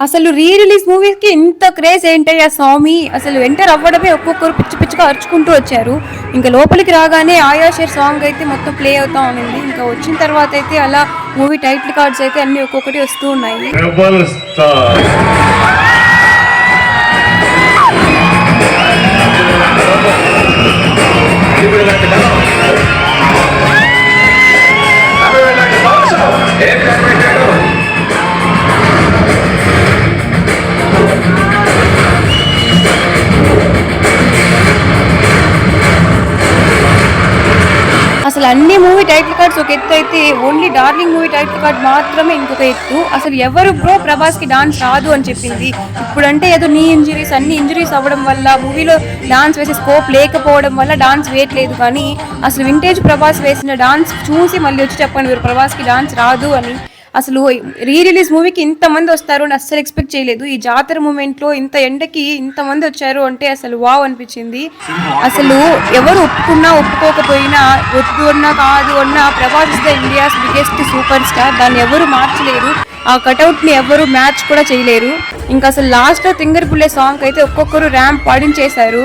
అసలు re release movies కి ఇంత క్రేజ్ ఏంటయ్యా స్వామి. అసలు ఎంటర్ అవ్వడమే ఒక్కొక్కరు పిచ్చి పిచ్చిగా అరుచుకుంటూ వచ్చారు. ఇంకా లోపలికి రాగానే ఆయా షేర్ సాంగ్ అయితే మొత్తం ప్లే అవుతా ఉంది. ఇంకా వచ్చిన తర్వాత అయితే అలా మూవీ టైటిల్ కార్డ్స్ అయితే అన్ని ఒక్కొక్కటి వస్తూ ఉన్నాయి. అసలు అన్ని మూవీ టైటిల్ కార్డ్స్ ఒక ఎత్తు అయితే only darling movie title card మాత్రమే ఇంకొక ఎత్తు. అసలు ఎవరు బ్రో ప్రభాస్ కి డాన్స్ రాదు అని చెప్పింది. ఇప్పుడంటే ఏదో నీ ఇంజరీస్ అన్ని ఇంజరీస్ అవ్వడం వల్ల మూవీలో డాన్స్ వేసే స్కోప్ లేకపోవడం వల్ల డాన్స్ వేయట్లేదు. కానీ అసలు వింటేజ్ ప్రభాస్ వేసిన డాన్స్ చూసి మళ్ళీ వచ్చి చెప్పండి మీరు ప్రభాస్ కి డాన్స్ రాదు అని. అసలు రీ రిలీజ్ మూవీకి ఇంతమంది వస్తారు అని అస్సలు ఎక్స్పెక్ట్ చేయలేదు. ఈ జాతర మూమెంట్లో ఇంత ఎండకి ఇంతమంది వచ్చారు అంటే అసలు వావ్ అనిపించింది. అసలు ఎవరు ఒప్పుకున్నా ఒప్పుకోకపోయినా వద్దు అన్నా కాదు అన్నా Prabhas is the India's biggest super star. దాన్ని ఎవరు మార్చలేరు. ఆ కటౌట్ని ఎవరు మ్యాచ్ కూడా చేయలేరు. ఇంకా అసలు లాస్ట్లో తింగర్ పుల్లే సాంగ్ అయితే ఒక్కొక్కరు ర్యాంప్ పాడించేశారు.